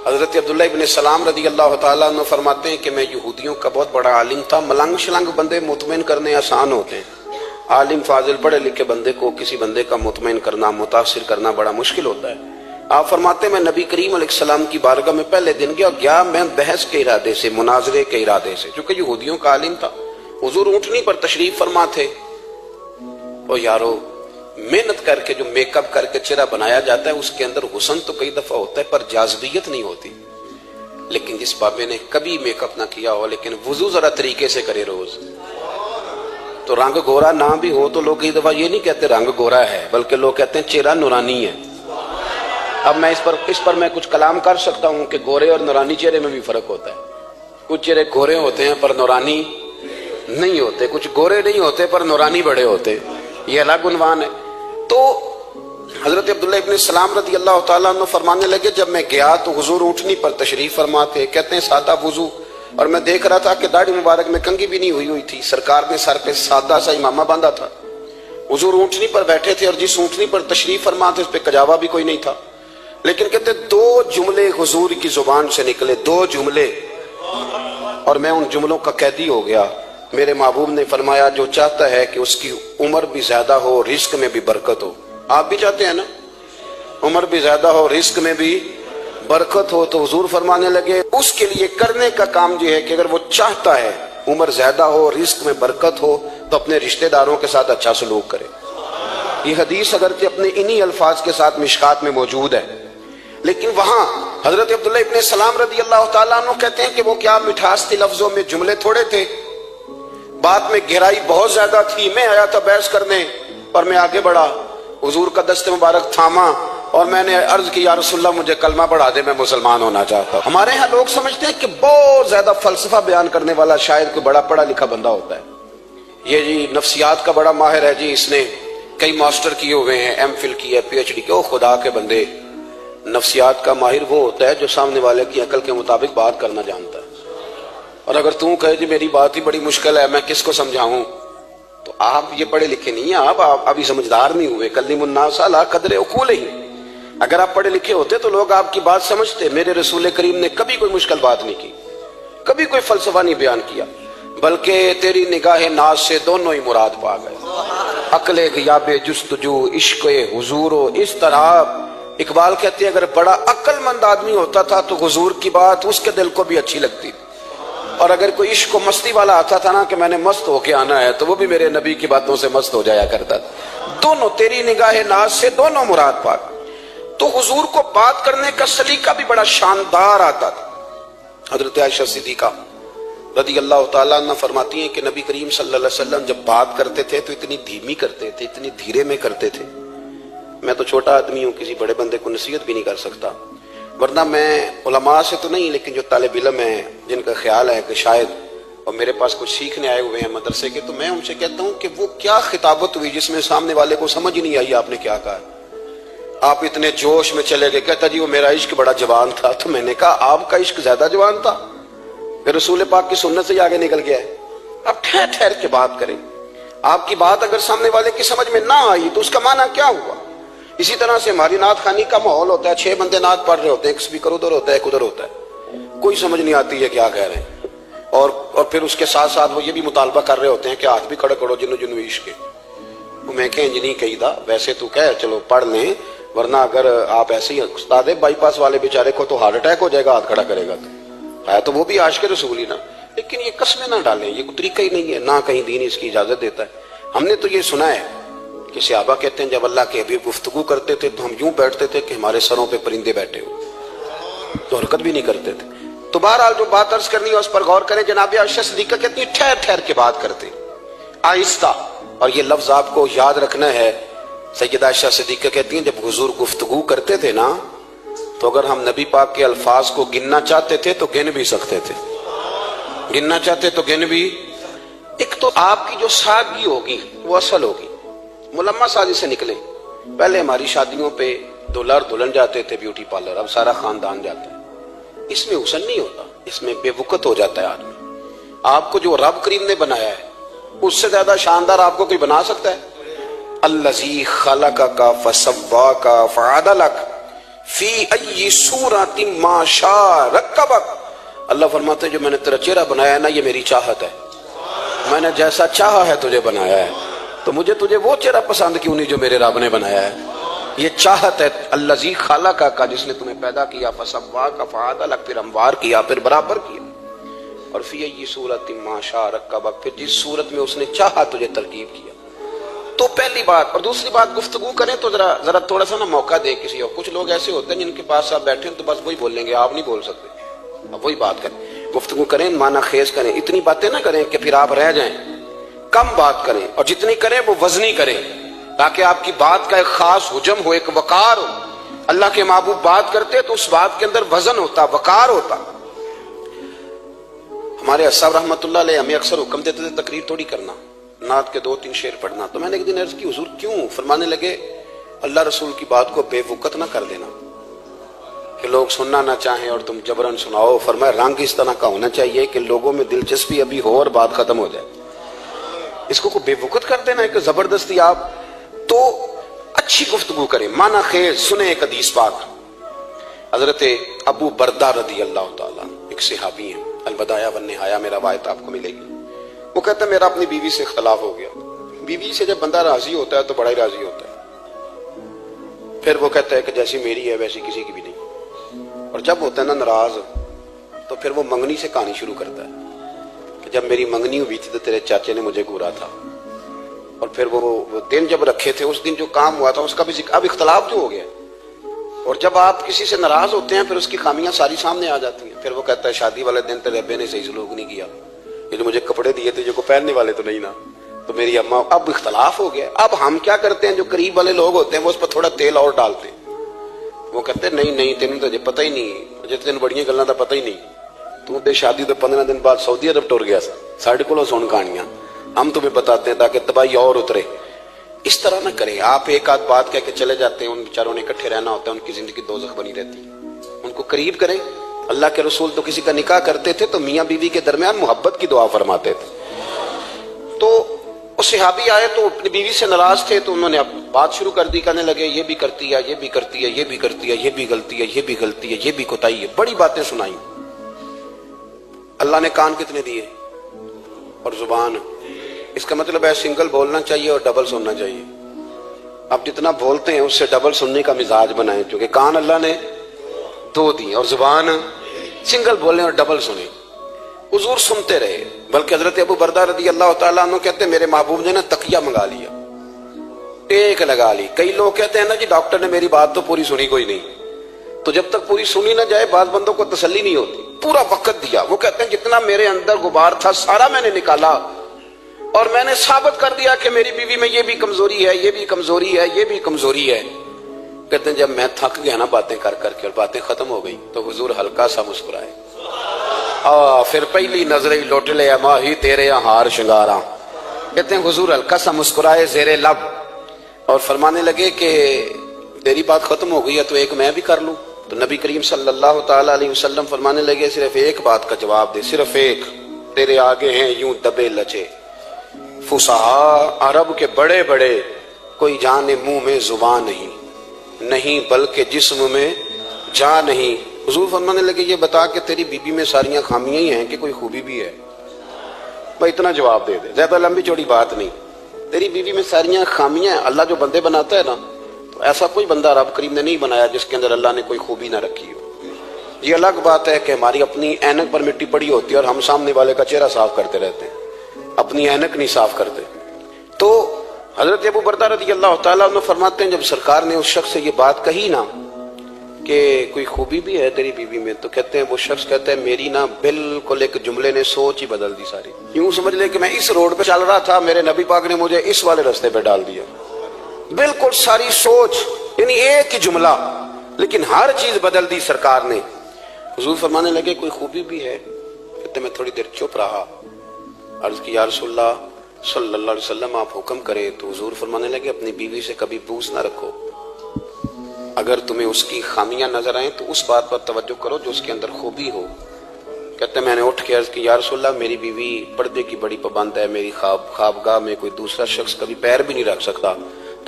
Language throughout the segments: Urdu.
حضرت عبداللہ ابن سلام رضی اللہ تعالیٰ عنہ فرماتے ہیں کہ میں یہودیوں کا بہت بڑا عالم تھا. ملنگ شلنگ بندے مطمئن کرنے آسان ہوتے ہیں، عالم فاضل پڑھے لکھے بندے کو کسی بندے کا مطمئن کرنا، متاثر کرنا بڑا مشکل ہوتا ہے. آپ فرماتے ہیں میں نبی کریم علیہ السلام کی بارگاہ میں پہلے دن گیا میں بحث کے ارادے سے، مناظرے کے ارادے سے، چونکہ یہودیوں کا عالم تھا. حضور اونٹنی پر تشریف فرما تھے. اور یارو محنت کر کے جو میک اپ کر کے چہرہ بنایا جاتا ہے اس کے اندر حسن تو کئی دفعہ ہوتا ہے پر جاذبیت نہیں ہوتی. لیکن جس بابے نے کبھی میک اپ نہ کیا ہو لیکن وضو ذرا طریقے سے کرے روز، تو رنگ گورا نہ بھی ہو تو لوگ کئی دفعہ یہ نہیں کہتے رنگ گورا ہے، بلکہ لوگ کہتے ہیں چہرہ نورانی ہے. اب میں اس پر میں کچھ کلام کر سکتا ہوں کہ گورے اور نورانی چہرے میں بھی فرق ہوتا ہے. کچھ چہرے گورے ہوتے ہیں پر نورانی نہیں ہوتے، کچھ گورے نہیں ہوتے پر نورانی بڑے ہوتے، یہ الگ عنوان ہے. تو حضرت عبداللہ ابن سلام رضی اللہ تعالیٰ عنہ فرمانے لگے جب میں گیا تو حضور اونٹنی پر تشریف فرما تھے. کہتے ہیں سادہ وضو، اور میں دیکھ رہا تھا کہ داڑھی مبارک میں کنگھی بھی نہیں ہوئی تھی. سرکار نے سر پہ سادہ سا امامہ باندھا تھا. حضور اونٹنی پر بیٹھے تھے اور جس اونٹنی پر تشریف فرما تھے اس پہ کجاوا بھی کوئی نہیں تھا. لیکن کہتے دو جملے حضور کی زبان سے نکلے، دو جملے، اور میں ان جملوں کا قیدی ہو گیا. میرے محبوب نے فرمایا جو چاہتا ہے کہ اس کی عمر بھی زیادہ ہو، رزق میں بھی برکت ہو. آپ بھی چاہتے ہیں نا عمر بھی زیادہ ہو، رزق میں بھی برکت ہو، تو حضور فرمانے لگے اس کے لیے کرنے کا کام یہ ہے کہ اگر وہ چاہتا ہے عمر زیادہ ہو، رزق میں برکت ہو، تو اپنے رشتہ داروں کے ساتھ اچھا سلوک کرے. یہ حدیث اگرچہ اپنے انہی الفاظ کے ساتھ مشکات میں موجود ہے، لیکن وہاں حضرت عبداللہ ابن سلام رضی اللہ تعالیٰ عنہ کہتے ہیں کہ وہ کیا مٹھاس تھی لفظوں میں، جملے تھوڑے تھے، بات میں گہرائی بہت زیادہ تھی. میں آیا تھا بحث کرنے اور میں آگے بڑھا، حضور کا دست مبارک تھاما اور میں نے عرض کی یا رسول اللہ مجھے کلمہ پڑھا دے، میں مسلمان ہونا چاہتا ہوں. ہمارے ہاں لوگ سمجھتے ہیں کہ بہت زیادہ فلسفہ بیان کرنے والا شاید کوئی بڑا پڑھا لکھا بندہ ہوتا ہے. یہ جی نفسیات کا بڑا ماہر ہے جی، اس نے کئی ماسٹر کیے ہوئے ہیں، ایم فل کی ہے، پی ایچ ڈی کی. او خدا کے بندے، نفسیات کا ماہر وہ ہوتا ہے جو سامنے والے کی عقل کے مطابق بات کرنا جانتا ہے. اور اگر تم کہے جی میری بات ہی بڑی مشکل ہے میں کس کو سمجھاؤں، تو آپ یہ پڑھے لکھے نہیں ہیں، آپ ابھی سمجھدار نہیں ہوئے. کلم الناس علی قدر عقولہم. اگر آپ پڑھے لکھے ہوتے تو لوگ آپ کی بات سمجھتے. میرے رسول کریم نے کبھی کوئی مشکل بات نہیں کی، کبھی کوئی فلسفہ نہیں بیان کیا، بلکہ تیری نگاہ ناز سے دونوں ہی مراد پا گئے. عقل غیاب جستجو، عشق حضور و اس طرح. اقبال کہتے ہیں اگر بڑا عقل مند آدمی ہوتا تھا تو حضور کی بات اس کے دل کو بھی اچھی لگتی، اور اگر کوئی عشق و مستی والا آتا تھا نا کہ میں نے مست ہو کے آنا ہے تو وہ بھی میرے نبی کی باتوں سے مست ہو جایا کرتا تھا. دونوں تیری نگاہ ناز سے دونوں مراد پا گئے. تو حضور کو بات کرنے کا سلیقہ بھی بڑا شاندار آتا تھا. حضرت عائشہ صدیقہ رضی اللہ تعالیٰ عنہ فرماتی ہیں کہ نبی کریم صلی اللہ علیہ وسلم جب بات کرتے تھے تو اتنی دھیمی کرتے تھے، اتنی دھیرے میں کرتے تھے. میں تو چھوٹا آدمی ہوں، کسی بڑے بندے کو نصیحت بھی نہیں کر سکتا، ورنہ میں علماء سے تو نہیں لیکن جو طالب علم ہیں جن کا خیال ہے کہ شاید اور میرے پاس کچھ سیکھنے آئے ہوئے ہیں مدرسے کے، تو میں ان سے کہتا ہوں کہ وہ کیا خطابت ہوئی جس میں سامنے والے کو سمجھ ہی نہیں آئی آپ نے کیا کہا. آپ اتنے جوش میں چلے گئے، کہتا جی وہ میرا عشق بڑا جوان تھا. تو میں نے کہا آپ کا عشق زیادہ جوان تھا، پھر رسول پاک کی سنت سے آگے نکل گیا ہے. اب ٹھہر ٹھہر کے بات کریں. آپ کی بات اگر سامنے والے کی سمجھ میں نہ آئی تو اس کا معنی کیا ہوا. اسی طرح سے ہماری نعت خوانی کا ماحول ہوتا ہے، 6 بندے نعت پڑھ رہے ہوتے ہیں، ایک اسپیکر ادھر ہوتا ہے ایک ادھر ہوتا ہے، کوئی سمجھ نہیں آتی ہے کیا کہہ رہے ہیں. اور پھر اس کے ساتھ ساتھ وہ یہ بھی مطالبہ کر رہے ہوتے ہیں کہ ہاتھ بھی کھڑے کرو جنو جنو عشق. میں کہ انج نہیں کہی دا، ویسے تو کہہ چلو پڑھ لیں، ورنہ اگر آپ ایسے ہی استاد بائی پاس والے بیچارے کو تو ہارٹ اٹیک ہو جائے گا ہاتھ کھڑا کرے گا. تو وہ بھی عاشق رسول ہی نا، لیکن یہ قسمیں نہ ڈالیں، یہ کوئی طریقہ ہی نہیں ہے، نہ کہیں دین اس کی اجازت دیتا ہے. ہم نے تو یہ سنا ہے کہ صحابہ کہتے ہیں جب اللہ کے حبیب گفتگو کرتے تھے تو ہم یوں بیٹھتے تھے کہ ہمارے سروں پہ پرندے بیٹھے ہو، تو حرکت بھی نہیں کرتے تھے. تو بہرحال جو بات عرض کرنی ہے اس پر غور کریں. جناب عائشہ صدیقہ کہتی ہیں ٹھہر ٹھہر کے بات کرتے، آہستہ. اور یہ لفظ آپ کو یاد رکھنا ہے. سیدہ عائشہ صدیقہ کہتی ہیں جب حضور گفتگو کرتے تھے نا تو اگر ہم نبی پاک کے الفاظ کو گننا چاہتے تھے تو گن بھی سکتے تھے، گننا چاہتے تو گن بھی. ایک تو آپ کی جو سادگی ہوگی وہ اصل ہوگی، ملمہ سازی سے نکلے. پہلے ہماری شادیوں پہ دلہا اور دلہن جاتے تھے بیوٹی پارلر، اب سارا خاندان جاتا ہے. اس میں حسن نہیں ہوتا، اس میں بے وقت ہو جاتا ہے آدمی. آپ کو جو رب کریم نے بنایا ہے اس سے زیادہ شاندار آپ کو کوئی بنا سکتا ہے؟ الذی خلقک فسواک فعدلک فی ای صورت ما شاء رکبک، اللہ فرماتے ہیں جو میں نے تیرا چہرہ بنایا ہے نا یہ میری چاہت ہے، میں نے جیسا چاہا ہے تجھے بنایا ہے، تو مجھے تجھے وہ چہرہ پسند کیوں نہیں جو میرے رب نے بنایا ہے؟ یہ چاہت ہے الذی خلقک کا جس نے تمہیں پیدا کیا، فسواک فعدلک پھر ہموار کیا پھر برابر کیا، اور فی ای صورت ما شاء رکبک پھر جس صورت میں اس نے چاہا تجھے ترکیب کیا۔ تو پہلی بات، اور دوسری بات گفتگو کریں تو ذرا تھوڑا سا نا موقع دے کسی اور، کچھ لوگ ایسے ہوتے ہیں جن کے پاس آپ بیٹھے ہیں تو بس وہی بولیں گے، آپ نہیں بول سکتے، اب وہی بات کریں، گفتگو کریں، معنی خیز کریں، اتنی باتیں نہ کریں کہ پھر آپ رہ جائیں، کم بات کریں، اور جتنی کریں وہ وزنی کریں تاکہ آپ کی بات کا ایک خاص حجم ہو، ایک وقار ہو۔ اللہ کے محبوب بات کرتے تو اس بات کے اندر وزن ہوتا، وقار ہوتا۔ ہمارے اصحاب رحمۃ اللہ علیہ ہمیں اکثر حکم دیتے تھے تقریر تھوڑی کرنا، نعت کے 2-3 شعر پڑھنا، تو میں نے ایک دن عرض کی حضور کیوں؟ فرمانے لگے اللہ رسول کی بات کو بے وقت نہ کر دینا کہ لوگ سننا نہ چاہیں اور تم جبرن سناؤ، فرمایا رنگ اس طرح کا ہونا چاہیے کہ لوگوں میں دلچسپی ابھی ہو اور بات ختم ہو جائے، اس کو بے وقت کر دینا ہے کہ زبردستی آپ تو اچھی گفتگو کریں، معنی خیز سنیں۔ ایک حدیث پاک حضرت ابو بردہ رضی اللہ تعالیٰ ایک صحابی ہیں، البدایہ والنہایہ میں روایت آپ کو ملے گی، وہ کہتا ہے میرا اپنی بیوی سے اختلاف ہو گیا۔ بیوی سے جب بندہ راضی ہوتا ہے تو بڑا ہی راضی ہوتا ہے، پھر وہ کہتا ہے کہ جیسی میری ہے ویسی کسی کی بھی نہیں، اور جب ہوتا ہے نا ناراض تو پھر وہ منگنی سے کہانی شروع کرتا ہے کہ جب میری منگنی ہوئی تھی تو تیرے چاچے نے مجھے گھورا تھا، اور پھر وہ دن جب رکھے تھے اس دن جو کام ہوا تھا اس کا بھی ذکر، اب اختلاف جو ہو گیا، اور جب آپ کسی سے ناراض ہوتے ہیں پھر اس کی خامیاں ساری سامنے آ جاتی ہیں، پھر وہ کہتا ہے شادی والے دن تیرے ابے نے صحیح سلوک نہیں کیا، یہ جو مجھے کپڑے دیے تھے جو کو پہننے والے تو نہیں نا، تو میری اماں، اب اختلاف ہو گیا۔ اب ہم کیا کرتے ہیں، جو قریب والے لوگ ہوتے ہیں وہ اس پر تھوڑا تیل اور ڈالتے ہیں، وہ کہتے ہیں نہیں تینوں تو پتہ ہی نہیں، مجھے تین بڑیاں گلاں دا پتہ ہی نہیں، تو تے شادی تو 15 دن بعد سعودی عرب ٹر گیا ساڑھے کو سن کہانیاں، ہم تمہیں بتاتے ہیں تاکہ تباہی اور اترے۔ اس طرح نہ کریں، آپ ایک آدھ بات کہہ کے چلے جاتے ہیں، ان بیچاروں نے اکٹھے رہنا ہوتا ہے، ان کی زندگی دوزخ بنی رہتی ہے، ان کو قریب کریں۔ اللہ کے رسول تو کسی کا نکاح کرتے تھے تو میاں بیوی کے درمیان محبت کی دعا فرماتے تھے، تو وہ صحابی آئے تو اپنی بیوی سے ناراض تھے تو انہوں نے اب بات شروع کر دی، کہنے لگے یہ بھی کرتی ہے، یہ بھی کرتی ہے، یہ بھی کرتی ہے، یہ بھی غلطی ہے، یہ بھی غلطی ہے، یہ بھی کوتاہی ہے، بڑی باتیں سنائیں۔ اللہ نے کان کتنے دیے اور زبان، اس کا مطلب ہے سنگل بولنا چاہیے اور ڈبل سننا چاہیے۔ اب جتنا بولتے ہیں اس سے ڈبل سننے کا مزاج بنائیں، کیونکہ کان اللہ نے 2 دیے اور زبان سنگل بولیں اور ڈبل سنیں۔ حضور سنتے رہے، بلکہ حضرت ابو بردہ رضی اللہ تعالیٰ عنہ کہتے ہیں میرے محبوب نے نا تکیہ منگا لیا، ٹیک لگا لی۔ کئی لوگ کہتے ہیں نا جی ڈاکٹر نے میری بات تو پوری سنی کوئی نہیں، تو جب تک پوری سنی نہ جائے بعض بندوں کو تسلی نہیں ہوتی، پورا وقت دیا۔ وہ کہتے ہیں جتنا میرے اندر غبار تھا سارا میں نے نکالا اور میں نے ثابت کر دیا کہ میری بیوی میں یہ بھی کمزوری ہے، یہ بھی کمزوری ہے، یہ بھی کمزوری ہے۔ کہتے ہیں جب میں تھک گیا نا باتیں کر کر کے اور باتیں ختم ہو گئی تو حضور ہلکا سا مسکرائے، پھر پہلی نظر ہی لوٹ لے ماہی تیرے ہار شنگاراں۔ کہتے ہیں حضور ہلکا سا مسکرائے زیر لب اور فرمانے لگے کہ تیری بات ختم ہو گئی ہے تو ایک میں بھی کر لوں؟ تو نبی کریم صلی اللہ تعالی علیہ وسلم فرمانے لگے صرف ایک بات کا جواب دے، صرف ایک، تیرے آگے ہیں یوں دبے لچے فصحا عرب کے بڑے بڑے، کوئی جانے منہ میں زبان نہیں بلکہ جسم میں جان نہیں۔ حضور فرمانے لگے یہ بتا کہ تیری بیوی میں ساریاں خامیاں ہی ہیں کہ کوئی خوبی بھی ہے؟ بھائی اتنا جواب دے دے، زیادہ لمبی چوڑی بات نہیں، تیری بیوی میں ساریاں خامیاں ہیں۔ اللہ جو بندے بناتا ہے نا تو ایسا کوئی بندہ رب کریم نے نہیں بنایا جس کے اندر اللہ نے کوئی خوبی نہ رکھی ہو۔ یہ الگ بات ہے کہ ہماری اپنی اینک پر مٹی پڑی ہوتی ہے اور ہم سامنے والے کا چہرہ صاف کرتے رہتے ہیں، اپنی اینک نہیں صاف کرتے۔ تو حضرت ابو بردہ رضی اللہ تعالیٰ عنہ فرماتے ہیں جب سرکار نے اس شخص سے یہ بات کہی نا کہ کوئی خوبی بھی ہے تیری بیوی میں، تو کہتے ہیں وہ شخص کہتا ہے میری نا بالکل ایک جملے نے سوچ ہی بدل دی ساری۔ یوں سمجھ لے کہ میں اس روڈ پہ چل رہا تھا، میرے نبی پاک نے مجھے اس والے رستے پہ ڈال دیا، بالکل ساری سوچ، یعنی ایک ہی جملہ لیکن ہر چیز بدل دی سرکار نے۔ حضور فرمانے لگے کوئی خوبی بھی ہے؟ کہتے میں تھوڑی دیر چپ رہا، عرض کی یا رسول اللہ صلی اللہ علیہ وسلم آپ حکم کرے۔ تو حضور فرمانے لگے اپنی بیوی سے کبھی بغض نہ رکھو، اگر تمہیں اس کی خامیاں نظر آئیں تو اس بات پر توجہ کرو جو اس کے اندر خوبی ہو۔ کہتے ہیں میں نے اٹھ کے عرض کی یا رسول اللہ میری بیوی پردے کی بڑی پابند ہے، میری خوابگاہ میں کوئی دوسرا شخص کبھی پیر بھی نہیں رکھ سکتا،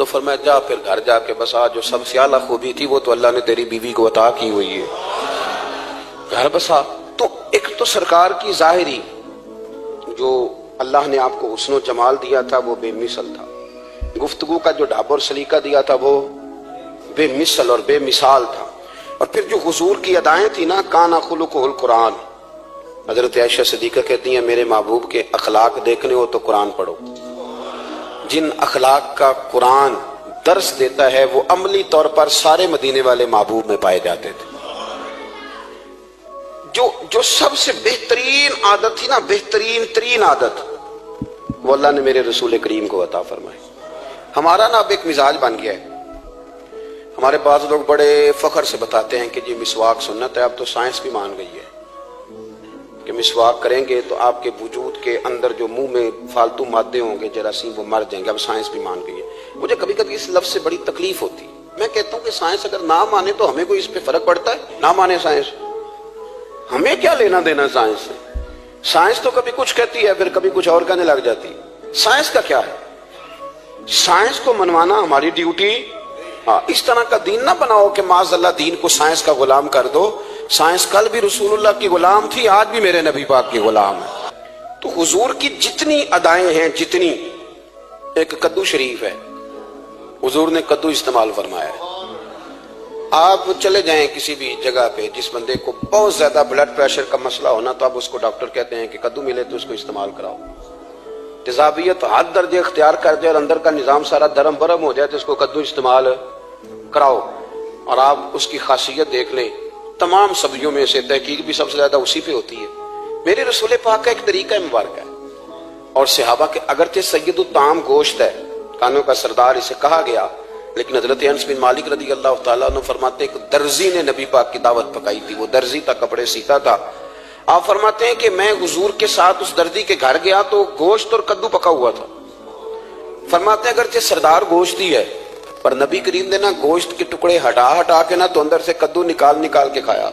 تو فرمایا جا پھر گھر جا کے بسا، جو سب سے اعلیٰ خوبی تھی وہ تو اللہ نے تیری بیوی کو عطا کی ہوئی ہے، گھر بسا۔ تو ایک تو سرکار کی ظاہری جو اللہ نے آپ کو حسن و جمال دیا تھا وہ بے مثل تھا، گفتگو کا جو ڈھاب اور سلیقہ دیا تھا وہ بے مثل اور بے مثال تھا، اور پھر جو حضور کی ادائیں تھی نا، کانا خلقہ القرآن۔ حضرت عائشہ صدیقہ کہتی ہیں میرے محبوب کے اخلاق دیکھنے ہو تو قرآن پڑھو، جن اخلاق کا قرآن درس دیتا ہے وہ عملی طور پر سارے مدینے والے محبوب میں پائے جاتے تھے۔ جو سب سے بہترین عادت تھی نا، بہترین ترین عادت، وہ اللہ نے میرے رسول کریم کو عطا فرمائی۔ ہمارا نا اب ایک مزاج بن گیا ہے، ہمارے بعض لوگ بڑے فخر سے بتاتے ہیں کہ جی مسواک سنت ہے، اب تو سائنس بھی مان گئی ہے کہ مسواک کریں گے تو آپ کے وجود کے اندر جو منہ میں فالتو مادے ہوں گے جراثیم وہ مر جائیں گے، اب سائنس بھی مان گئی ہے۔ مجھے کبھی کبھی اس لفظ سے بڑی تکلیف ہوتی ہے، میں کہتا ہوں کہ سائنس اگر نہ مانے تو ہمیں کوئی اس پہ فرق پڑتا ہے؟ نہ مانے سائنس، ہمیں کیا لینا دینا سائنس سے؟ سائنس تو کبھی کچھ کہتی ہے پھر کبھی کچھ اور کہنے لگ جاتی ہے، سائنس کا کیا ہے؟ سائنس کو منوانا ہماری ڈیوٹی۔ اس طرح کا دین نہ بناؤ کہ معاذ اللہ دین کو سائنس کا غلام کر دو۔ سائنس کل بھی رسول اللہ کی غلام تھی، آج بھی میرے نبی پاک کی غلام ہے۔ تو حضور کی جتنی ادائیں ہیں، جتنی، ایک کدو شریف ہے، حضور نے کدو استعمال فرمایا ہے۔ آپ چلے جائیں کسی بھی جگہ پہ، جس بندے کو بہت زیادہ بلڈ پریشر کا مسئلہ ہونا تو اب اس کو ڈاکٹر کہتے ہیں کہ کدو ملے تو اس کو استعمال کراؤ۔ تیزابیت حد درجے اختیار کر جائے اور اندر کا نظام سارا درم برم ہو جائے تو اس کو کدو استعمال کراؤ، اور آپ اس کی خاصیت دیکھ لیں۔ تمام سبزیوں میں سے تحقیق بھی سب سے زیادہ اسی پہ ہوتی ہے۔ میرے رسول پاک کا ایک طریقہ مبارک ہے، اور صحابہ کے اگرچہ سید الطعام گوشت ہے، کانوں کا سردار اسے کہا گیا، لیکن حضرت انس بن مالک رضی اللہ تعالیٰ عنہ فرماتے ہیں کہ درزی نے نبی پاک کی دعوت پکائی تھی، وہ درزی تھا، کپڑے سیتا تھا۔ آپ فرماتے ہیں کہ میں حضور کے ساتھ اس درزی کے گھر گیا تو گوشت اور کدو پکا ہوا تھا۔ فرماتے ہیں اگرچہ سردار گوشت ہی ہے پر نبی کریم نے نا گوشت کے ٹکڑے ہٹا کے نا تو اندر سے کدو نکال کے کھایا۔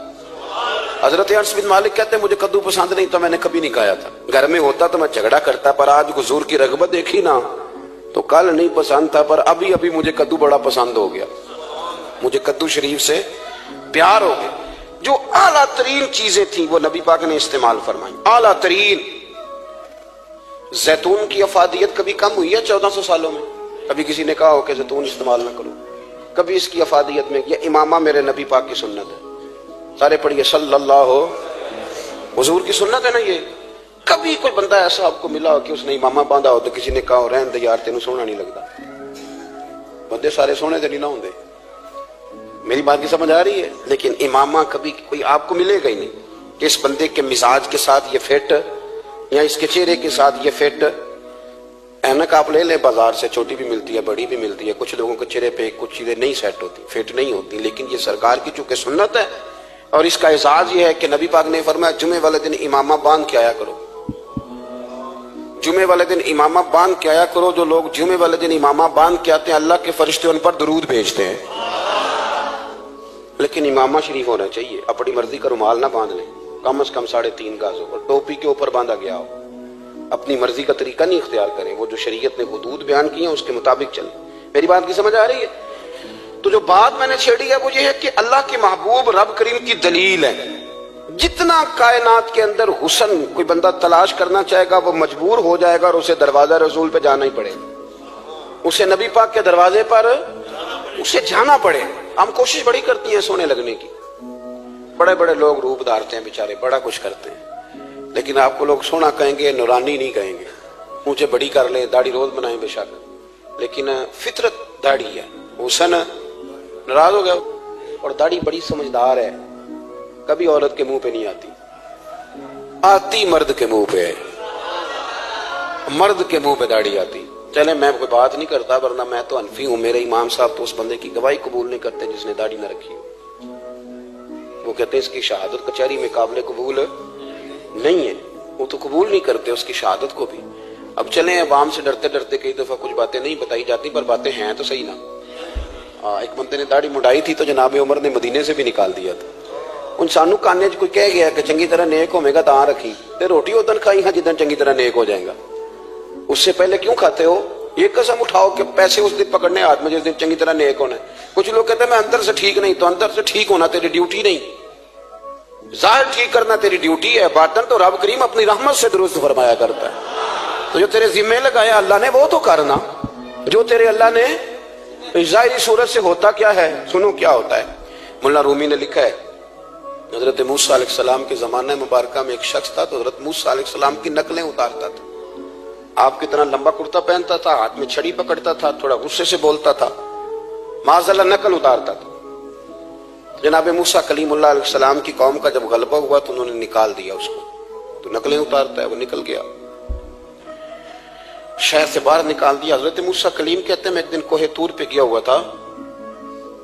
حضرت انس بن مالک کہتے ہیں مجھے کدو پسند نہیں تھا، میں نے کبھی نہیں کھایا تھا، گھر میں ہوتا تو میں جھگڑا کرتا، پر آج حضور کی رغبت دیکھی نا تو کل نہیں پسند تھا پر ابھی مجھے کدو بڑا پسند ہو گیا، مجھے کدو شریف سے پیار ہو گیا۔ جو اعلیٰ ترین چیزیں تھیں وہ نبی پاک نے استعمال فرمائی، اعلیٰ ترین۔ زیتون کی افادیت کبھی کم ہوئی ہے 1400 سالوں میں؟ کبھی کسی نے کہا ہو کہ زیتون استعمال نہ کرو؟ کبھی اس کی افادیت میں، یہ امامہ میرے نبی پاک کی سنت ہے، سارے پڑھیے صلی اللہ، حضور کی سنت ہے نا یہ۔ کبھی کوئی بندہ ایسا آپ کو ملا ہو کہ اس نے امامہ باندھا ہو تو کسی نے کہا ہو رہن دے یار تینوں سونا نہیں لگتا؟ بندے سارے سونے دے نہیں نہ ہوندے، میری بات کی سمجھ آ رہی ہے؟ لیکن امامہ کبھی کوئی آپ کو ملے گا ہی نہیں کہ اس بندے کے مزاج کے ساتھ یہ فٹ، یا اس کے چہرے کے ساتھ یہ فٹ۔ اینک آپ لے لیں بازار سے، چھوٹی بھی ملتی ہے بڑی بھی ملتی ہے، کچھ لوگوں کے چہرے پہ کچھ چیزیں نہیں سیٹ ہوتی، فٹ نہیں ہوتی، لیکن یہ سرکار کی چونکہ سنت ہے، اور اس کا اعزاز یہ ہے کہ نبی پاک نے فرمایا جمعے والے دن امامہ باندھ کے آیا کرو، جمعے والے دن امامہ باندھ کے آیا کرو۔ جو لوگ جمعے والے دن امامہ باندھ کے آتے ہیں اللہ کے فرشتے ان پر درود بھیجتے ہیں، لیکن امامہ شریف ہونا چاہیے، اپنی مرضی کا رومال نہ باندھ لیں، کم از کم 3.5 گز ہو، ٹوپی کے اوپر باندھا گیا ہو، اپنی مرضی کا طریقہ نہیں اختیار کریں، وہ جو شریعت نے حدود بیان کی ہیں اس کے مطابق چلیں۔ میری بات کی سمجھ آ رہی ہے؟ تو جو بات میں نے چھیڑی ہے وہ یہ ہے کہ اللہ کے محبوب رب کریم کی دلیل ہے۔ جتنا کائنات کے اندر حسن کوئی بندہ تلاش کرنا چاہے گا وہ مجبور ہو جائے گا اور اسے دروازہ رسول پہ جانا ہی پڑے گا، اسے نبی پاک کے دروازے پر اسے جانا پڑے۔ ہم کوشش بڑی کرتی ہیں سونے لگنے کی، بڑے بڑے لوگ روپ دھارتے ہیں بیچارے، بڑا کچھ کرتے ہیں، لیکن آپ کو لوگ سونا کہیں گے، نورانی نہیں کہیں گے۔ مجھے بڑی کر لیں، داڑھی روز بنائیں بے شک، لیکن فطرت داڑھی ہے، حسن ناراض ہو گیا۔ اور داڑھی بڑی سمجھدار ہے، کبھی عورت کے منہ پہ نہیں آتی، آتی مرد کے منہ پہ ہے، مرد کے منہ پہ داڑھی آتی۔ چلے میں کوئی بات نہیں کرتا ورنہ میں تو حنفی ہوں، میرے امام صاحب تو اس بندے کی گواہی قبول نہیں کرتے جس نے داڑھی نہ رکھی ہو، وہ کہتے ہیں اس کی شہادت کچہری میں قابل قبول نہیں ہے، وہ تو قبول نہیں کرتے اس کی شہادت کو بھی۔ اب چلیں عوام سے ڈرتے ڈرتے کئی دفعہ کچھ باتیں نہیں بتائی جاتی پر باتیں ہیں تو صحیح نا۔ ایک بندے نے داڑھی مڈائی تھی تو جناب عمر نے مدینے سے بھی نکال دیا تھا۔ ان سانو کانے کوئی کہہ گیا کہ چنگی طرح نیک ہوے گا تاں رکھی تے روٹی ادن کھائی ہاں جدن چنگی طرح نیک ہو جائے گا، اس سے پہلے کیوں کھاتے ہو؟ یہ قسم اٹھاؤ کہ پیسے اس دن پکڑنے ہاتھ میں جس دن چنگی طرح نیک ہونا ہے. کچھ لوگ کہتے ہیں میں اندر سے ٹھیک نہیں. تو اندر سے ٹھیک ہونا تیری ڈیوٹی نہیں, ظاہر ٹھیک کرنا تیری ڈیوٹی ہے, باطن تو رب کریم اپنی رحمت سے درست فرمایا کرتا ہے. تو جو تیرے ذمہ لگایا اللہ نے وہ تو کرنا, جو تیرے اللہ نے. ظاہری صورت سے ہوتا کیا ہے, سنو کیا ہوتا ہے. مولانا رومی نے لکھا ہے حضرت موسیٰ علیہ السلام کے زمانہ مبارکہ میں ایک شخص تھا تو حضرت موسیٰ علیہ السلام کی نقلیں اتارتا تھا. آپ کتنا لمبا کرتا پہنتا تھا, ہاتھ میں چھڑی پکڑتا تھا, تھوڑا غصے سے بولتا تھا, معاذ اللہ نقل اتارتا تھا. جناب موسیٰ کلیم اللہ علیہ السلام کی قوم کا جب غلبہ ہوا تو انہوں نے نکال دیا اس کو, تو نقلیں اتارتا ہے, وہ نکل گیا, شہر سے باہر نکال دیا. حضرت موسیٰ کلیم کہتے ہیں میں ایک دن کوہ طور پہ گیا ہوا تھا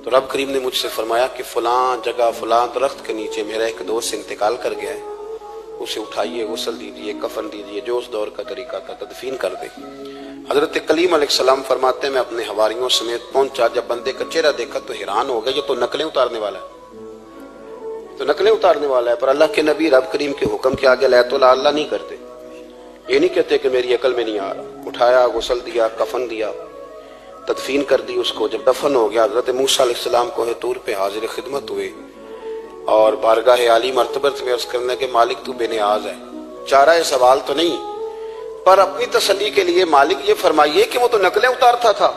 تو رب کریم نے مجھ سے فرمایا کہ فلاں جگہ فلاں درخت کے نیچے میرا ایک دوست انتقال کر گیا ہے, اسے اٹھائیے, غسل دیجیے, کفن دیجیے, جو اس دور کا طریقہ تھا تدفین کر دے. حضرت کلیم علیہ السلام فرماتے ہیں میں اپنے حواریوں سمیت پہنچا, جب بندے کا چہرہ دیکھا تو حیران ہو گیا, یہ تو نقلیں اتارنے والا ہے, تو نقلیں اتارنے والا ہے. پر اللہ کے نبی رب کریم کے حکم کے آگے لایت اللہ نہیں کرتے. یہ نہیں کہتے کہ میری عقل میں نہیں آ رہا. اٹھایا, غسل دیا, کفن دیا, تدفین کر دی اس کو. جب دفن ہو گیا حضرت موسیٰ علیہ السلام کوہ طور پہ حاضر خدمت ہوئے اور بارگاہ عالی مرتبت میں عرض کرنے کے مالک تو بے نیاز ہے, چارہ سوال تو نہیں, پر اپنی تسلی کے لیے مالک یہ فرمائیے کہ وہ تو نقلیں اتارتا تھا.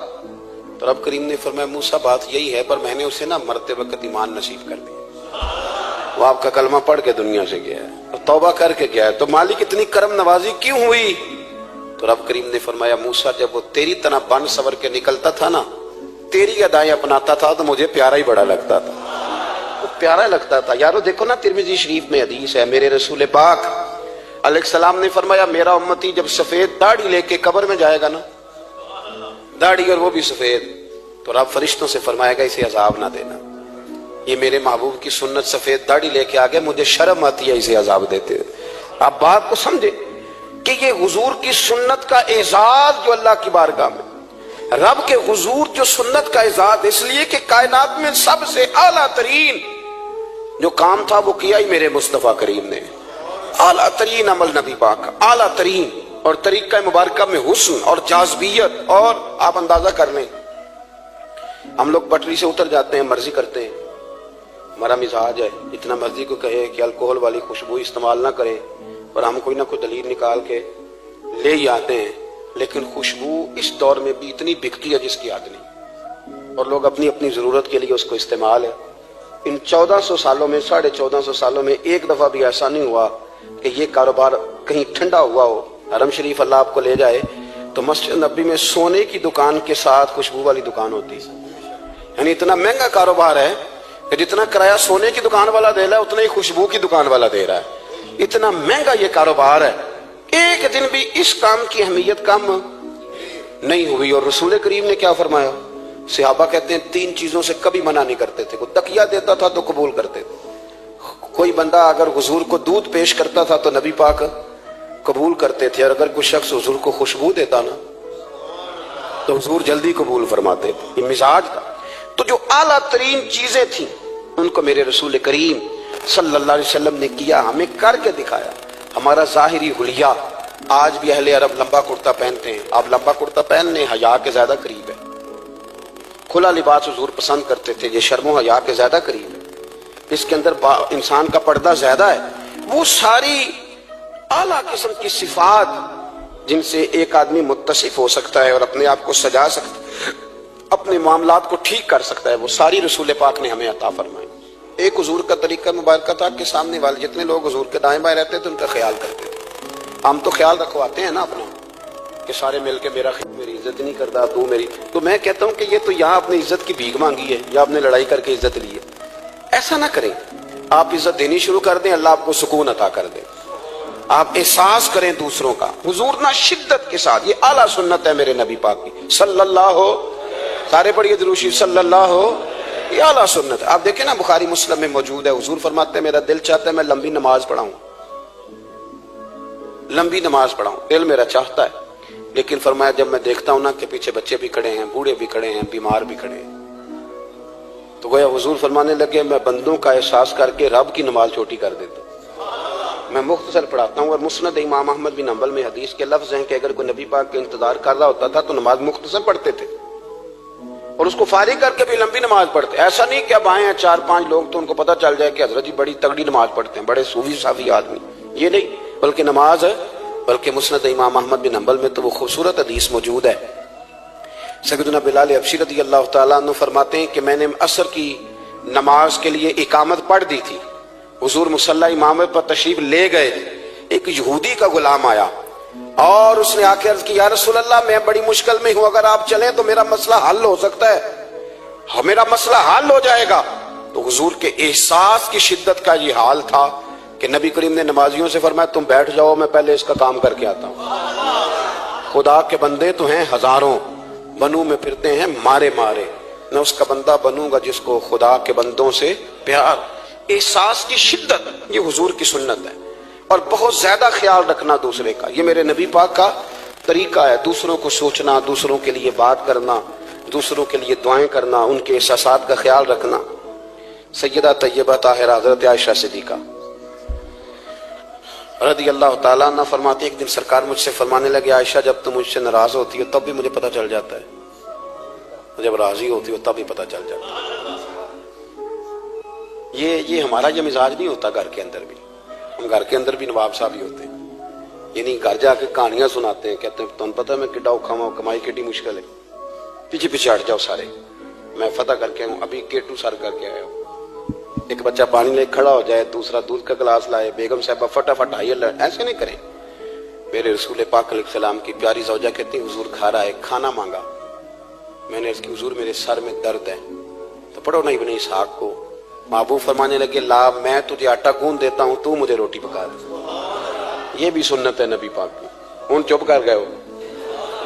تو رب کریم نے فرمایا موسیٰ بات یہی ہے, پر میں نے اسے نا مرتے وقت ایمان نصیب کر دیا, وہ آپ کا کلمہ پڑھ کے دنیا سے گیا ہے اور توبہ کر کے گیا ہے, تو مالک اتنی کرم نوازی کیوں ہوئی؟ تو رب کریم نے فرمایا موسیٰ جب وہ تیری طرح بن سور کے نکلتا تھا نا, تیری ادائیں اپناتا تھا تو مجھے پیارا ہی بڑا لگتا تھا, وہ پیارا لگتا تھا. یارو دیکھو نا ترمذی شریف میں حدیث ہے, میرے رسول پاک علیہ السلام نے فرمایا میرا امتی جب سفید داڑھی لے کے قبر میں جائے گا نا, داڑھی اور وہ بھی سفید, تو رب فرشتوں سے فرمائے گا اسے عذاب نہ دینا, یہ میرے محبوب کی سنت سفید داڑھی لے کے آگے, مجھے شرم آتی ہے اسے عذاب دیتے. آپ بات کو سمجھے کہ یہ حضور کی سنت کا اعزاز جو اللہ کی بارگاہ میں, رب کے حضور جو سنت کا اعزاز اس لیے کہ کائنات میں سب سے اعلیٰ ترین جو کام تھا وہ کیا ہی میرے مصطفیٰ کریم نے. اعلیٰ ترین عمل نبی پاک کا, اعلیٰ ترین, اور طریقہ مبارکہ میں حسن اور جاذبیت. اور آپ اندازہ کر لیں ہم لوگ پٹری سے اتر جاتے ہیں, مرضی کرتے ہیں, ہمارا مزاج ہے اتنا مرضی کو کہے کہ الکوہل والی خوشبو استعمال نہ کریں, اور ہم کوئی نہ کوئی دلیل نکال کے لے ہی آتے ہیں. لیکن خوشبو اس دور میں بھی اتنی بکتی ہے جس کی حد نہیں, اور لوگ اپنی اپنی ضرورت کے لیے اس کو استعمال ہے. ان 1400 سالوں میں 1450 سالوں میں ایک دفعہ بھی ایسا نہیں ہوا کہ یہ کاروبار کہیں ٹھنڈا ہوا ہو. حرم شریف اللہ آپ کو لے جائے تو مسجد نبی میں سونے کی دکان کے ساتھ خوشبو والی دکان ہوتی ہے, یعنی اتنا مہنگا کاروبار ہے کہ جتنا کرایہ سونے کی دکان والا دے رہا ہے اتنا ہی خوشبو کی دکان والا دے رہا ہے. اتنا مہنگا یہ کاروبار ہے, ایک دن بھی اس کام کی اہمیت کم نہیں ہوئی. اور رسول کریم نے کیا فرمایا, صحابہ کہتے ہیں 3 چیزوں سے کبھی منع نہیں کرتے تھے. کوئی تکیہ دیتا تھا تو قبول کرتے تھے, کوئی بندہ اگر حضور کو دودھ پیش کرتا تھا تو نبی پاک قبول کرتے تھے, اور اگر کوئی شخص حضور کو خوشبو دیتا نا تو حضور جلدی قبول فرماتے تھے. یہ مزاج تھا. تو جو اعلیٰ ترین چیزیں تھیں ان کو میرے رسول کریم صلی اللہ علیہ وسلم نے کیا, ہمیں کر کے دکھایا. ہمارا ظاہری حلیہ آج بھی اہل عرب لمبا کرتا پہنتے ہیں, آپ لمبا کرتا پہننے حیا کے زیادہ قریب ہے. کھلا لباس حضور پسند کرتے تھے, یہ شرم و حیا کے زیادہ قریب ہے, اس کے اندر انسان کا پردہ زیادہ ہے. وہ ساری اعلیٰ قسم کی صفات جن سے ایک آدمی متصف ہو سکتا ہے اور اپنے آپ کو سجا سکتا ہے, اپنے معاملات کو ٹھیک کر سکتا ہے, وہ ساری رسول پاک نے ہمیں عطا فرمائی. ایک حضور کا طریقہ مبارکہ تھا کہ سامنے والے جتنے لوگ حضور کے دائیں بائیں رہتے تھے ان کا خیال کرتے تھے. ہم تو خیال رکھواتے ہیں نا اپنا کہ سارے مل کے میری عزت نہیں کرتا, تو میری, تو میں کہتا ہوں کہ یہ تو یہاں اپنی عزت کی بھیک مانگی ہے یا آپ نے لڑائی کر کے عزت لی ہے. ایسا نہ کریں, آپ عزت دینی شروع کر دیں, اللہ آپ کو سکون عطا کر دے. آپ احساس کریں دوسروں کا. حضور نہ شدت کے ساتھ, یہ اعلیٰ سنت ہے میرے نبی پاک کی صلی اللہ ہو, سارے پڑھیے درود شریف صلی اللہ ہو, یہ اعلیٰ سنت ہے. آپ دیکھیں نا بخاری مسلم میں موجود ہے, حضور فرماتے ہیں میرا دل چاہتا ہے میں لمبی نماز پڑھاؤں, لمبی نماز پڑھاؤں, دل میرا چاہتا ہے. لیکن فرمایا جب میں دیکھتا ہوں نا کہ پیچھے بچے بھی کھڑے ہیں, بوڑھے بھی کھڑے ہیں, بیمار بھی کھڑے ہیں, تو گویا حضور فرمانے لگے میں بندوں کا احساس کر کے رب کی نماز چھوٹی کر دیتا ہوں. میں مختصر پڑھاتا ہوں. اور مسند امام احمد بن حنبل میں حدیث کے لفظ ہیں کہ اگر کوئی نبی پاک کا انتظار کر رہا ہوتا تھا تو نماز مختصر پڑھتے تھے اور اس کو فارغ کر کے بھی لمبی نماز پڑھتے. ایسا نہیں کہ اب آئے ہیں 4-5 لوگ تو ان کو پتہ چل جائے کہ حضرت جی بڑی تگڑی نماز پڑھتے ہیں, بڑے صوفی صافی آدمی, یہ نہیں, بلکہ نماز بلکہ مسند امام احمد بن حنبل میں تو وہ خوبصورت حدیث موجود ہے. سیدنا بلال حبشی رضی اللہ تعالیٰ عنہ فرماتے ہیں کہ میں نے عصر کی نماز کے لیے اقامت پڑھ دی تھی, حضور مصلی امامت پر تشریف لے گئے, ایک یہودی کا غلام آیا اور اس نے آ کے عرض کی یا رسول اللہ میں بڑی مشکل میں ہوں, اگر آپ چلیں تو میرا مسئلہ حل ہو سکتا ہے, میرا مسئلہ حل ہو جائے گا. تو حضور کے احساس کی شدت کا یہ حال تھا کہ نبی کریم نے نمازیوں سے فرمایا تم بیٹھ جاؤ, میں پہلے اس کا کام کر کے آتا ہوں. خدا کے بندے تو ہیں ہزاروں, بنو میں پھرتے ہیں مارے مارے, میں اس کا بندہ بنوں گا جس کو خدا کے بندوں سے پیار. احساس کی شدت یہ حضور کی سنت ہے, اور بہت زیادہ خیال رکھنا دوسرے کا, یہ میرے نبی پاک کا طریقہ ہے. دوسروں کو سوچنا, دوسروں کے لیے بات کرنا, دوسروں کے لیے دعائیں کرنا, ان کے احساسات کا خیال رکھنا. سیدہ طیبہ طاہرہ حضرت عائشہ صدیقہ رضی اللہ تعالیٰ عنہ فرماتی ایک دن سرکار مجھ سے فرمانے لگے عائشہ جب تم مجھ سے ناراض ہوتی ہو تب بھی مجھے پتہ چل جاتا ہے, جب راضی ہوتی ہو تب بھی پتہ چل جاتا ہے. یہ ہمارا یہ مزاج نہیں ہوتا گھر کے اندر بھی, ہم گھر کے اندر بھی نواب صاحب ہی ہوتے ہیں, یعنی گھر جا کے کہانیاں سناتے ہیں, کہتے ہیں تمہیں پتہ ہے میں کڈا اوکھا ہوں, کمائی کیڈی مشکل ہے, پیچھے پیچھے ہٹ جاؤ سارے, میں فتح کر کے ہوں, ابھی کیٹو سر کر کے آیا ہوں. ایک بچہ پانی لے کھڑا ہو جائے, دوسرا دودھ کا گلاس لائے, بیگم صاحبہ فٹافٹ آئیے, ایسے نہیں کریں. میرے رسول پاک علیہ السلام کی پیاری زوجہ کہتی حضور کھا رہا ہے, کھانا مانگا, میں نے اس کی حضور میرے سر میں درد ہے, تو پڑھو نا ابن اسحاق کو. محبوب فرمانے لگے لا میں تجھے آٹا گوندھ دیتا ہوں, تو مجھے روٹی پکا دے. یہ بھی سنت ہے نبی پاک کی, ہوں چپ کر گئے ہو,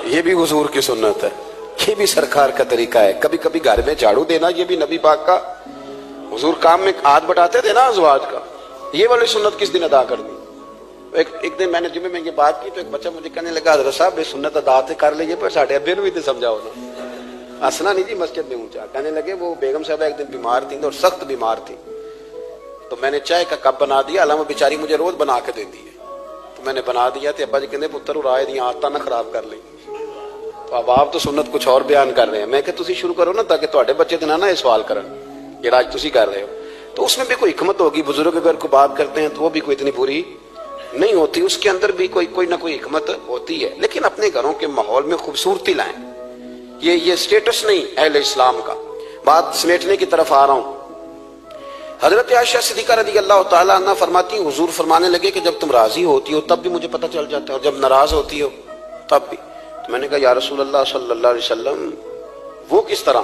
یہ بھی حضور کی سنت ہے, یہ بھی سرکار کا طریقہ ہے. کبھی کبھی گھر میں جھاڑو دینا یہ بھی نبی پاک کا, حضور کام میں ہاتھ بٹاتے تھے نا ازواج کا, یہ والی سنت کس دن ادا کر دی. ایک دن میں نے جمعے میں یہ بات کی تو ایک بچہ مجھے کہنے لگا حضرت صاحب یہ سنت ادا تے کر لیجیے پر ساڈے ابے نوں بھی تے سمجھاؤ نا. ہنسنا نہیں جی مسجد میں اونچا. کہنے لگے وہ بیگم صاحبہ ایک دن بیمار تھیں اور سخت بیمار تھی, تو میں نے چائے کا کپ بنا دیا, حالانکہ بیچاری مجھے روز بنا کے دیتی ہے, تو میں نے بنا دیا تو ابا جی کہتے پتر رائے دی عادتاں نہ خراب کر لیں. تو اب آپ تو سنت کچھ اور بیان کر رہے ہیں, میں کہ تسی شروع کرو نا تاکہ تواڈے بچے تے نہ یہ سوال کرن یہ راج تسی کر رہے ہو. تو اس میں بھی کوئی حکمت ہوگی, بزرگ اگر کوئی بات کرتے ہیں تو وہ بھی کوئی اتنی بری نہیں ہوتی, اس کے اندر بھی کوئی نہ کوئی حکمت ہوتی ہے. لیکن اپنے گھروں کے ماحول میں خوبصورتی لائیں, یہ سٹیٹس نہیں اہل اسلام کا. بات سمیٹنے کی طرف آ رہا ہوں. حضرت عائشہ صدیقہ رضی اللہ تعالیٰ عنہ فرماتی ہیں حضور فرمانے لگے کہ جب تم راضی ہوتی ہو تب بھی مجھے پتہ چل جاتا ہے, اور جب ناراض ہوتی ہو تب بھی. تو میں نے کہا یا رسول اللہ صلی اللہ علیہ وسلم وہ کس طرح,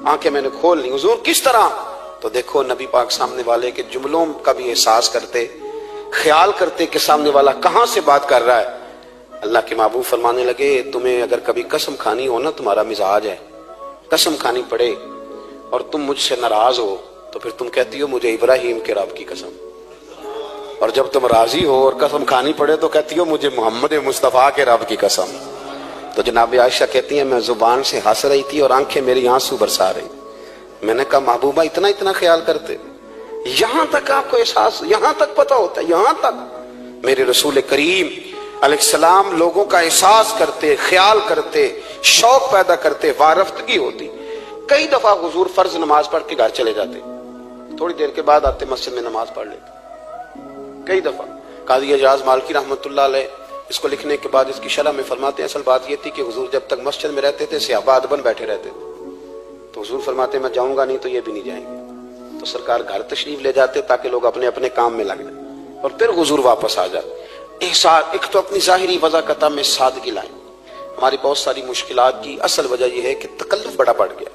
آنکھیں میں نے کھول لی, حضور کس طرح. تو دیکھو نبی پاک سامنے والے کے جملوں کا بھی احساس کرتے, خیال کرتے کہ سامنے والا کہاں سے بات کر رہا ہے. اللہ کے محبوب فرمانے لگے تمہیں اگر کبھی قسم کھانی ہو نا, تمہارا مزاج ہے قسم کھانی پڑے اور تم مجھ سے ناراض ہو تو پھر تم کہتی ہو مجھے ابراہیم کے رب کی قسم, اور جب تم راضی ہو اور قسم کھانی پڑے تو کہتی ہو مجھے محمد مصطفیٰ کے رب کی قسم. تو جناب عائشہ کہتی ہیں میں زبان سے ہنس رہی تھی اور آنکھیں میری آنسو برسا رہی. میں نے کہا محبوبہ اتنا خیال کرتے, یہاں تک آپ کو احساس, یہاں تک پتہ ہوتا ہے, یہاں تک. میرے رسول کریم علیہ السلام لوگوں کا احساس کرتے, خیال کرتے, شوق پیدا کرتے, وارفتگی ہوتی. کئی دفعہ حضور فرض نماز پڑھ کے گھر چلے جاتے, تھوڑی دیر کے بعد آتے مسجد میں نماز پڑھ لیتے. کئی دفعہ قاضی اعجاز مالکی رحمۃ اللہ علیہ اس کو لکھنے کے بعد اس کی شرح میں فرماتے ہیں اصل بات یہ تھی کہ حضور جب تک مسجد میں رہتے تھے صحابہ ادباً بیٹھے رہتے تھے, تو حضور فرماتے میں جاؤں گا نہیں تو یہ بھی نہیں جائیں گے. تو سرکار گھر تشریف لے جاتے تاکہ لوگ اپنے اپنے کام میں لگ جائیں, اور پھر حضور واپس آ جاتے. ایک تو اپنی ظاہری وضاحت میں سادگی لائیں. ہماری بہت ساری مشکلات کی اصل وجہ یہ ہے کہ تکلف بڑا بڑھ گیا,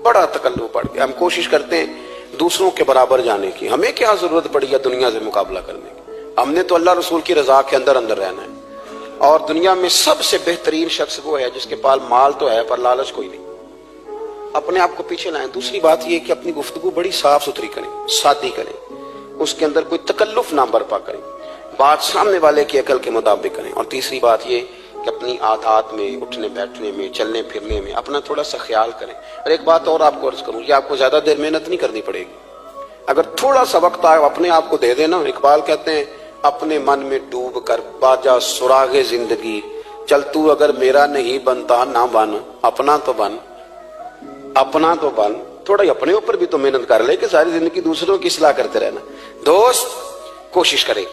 بڑا تکلف بڑھ گیا. ہم کوشش کرتے ہیں دوسروں کے برابر جانے کی, ہمیں کیا ضرورت پڑی ہے دنیا سے مقابلہ کرنے کی. ہم نے تو اللہ رسول کی رضا کے اندر رہنا ہے, اور دنیا میں سب سے بہترین شخص وہ ہے جس کے پاس مال تو ہے پر لالچ کوئی نہیں. اپنے آپ کو پیچھے لائیں. دوسری بات یہ کہ اپنی گفتگو بڑی صاف ستھری کریں, سادی کریں, اس کے اندر کوئی تکلف نہ برپا کریں, بات سامنے والے کی عقل کے مطابق کریں. اور تیسری بات یہ کہ اپنی عادات میں, اٹھنے بیٹھنے میں, چلنے پھرنے میں اپنا تھوڑا سا خیال کریں. اور ایک بات اور آپ کو عرض کروں, یہ آپ کو زیادہ دیر محنت نہیں کرنی پڑے گی. اگر تھوڑا سا وقت آئے اپنے آپ کو دے دینا. اقبال کہتے ہیں اپنے من میں ڈوب کر باجا سراغ زندگی، چل تو اگر میرا نہیں بنتا نہ بن، اپنا تو بن، اپنا تو بن۔ تھوڑا ہی اپنے اوپر بھی تو محنت کر لے کہ ساری زندگی دوسروں کی اصلاح کرتے رہنا۔ دوست کوشش کرے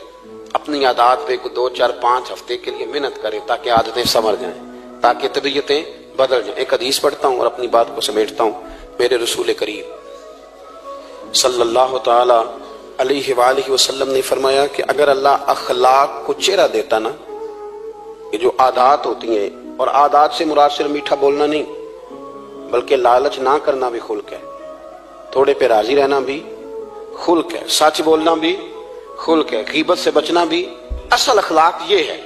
اپنی عادات پہ 2 4 5 ہفتے کے لیے محنت کرے تاکہ عادتیں سنور جائیں، تاکہ طبیعتیں بدل جائیں۔ ایک حدیث پڑھتا ہوں اور اپنی بات کو سمیٹتا ہوں۔ میرے رسول کریم صلی اللہ تعالی علیہ وآلہ وسلم نے فرمایا کہ اگر اللہ اخلاق کو چہرہ دیتا نا، یہ جو عادات ہوتی ہیں، اور عادات سے مراد صرف میٹھا بولنا نہیں بلکہ لالچ نہ کرنا بھی خلق ہے، تھوڑے پہ راضی رہنا بھی خلق ہے، سچ بولنا بھی خلق ہے، غیبت سے بچنا بھی اصل اخلاق یہ ہے۔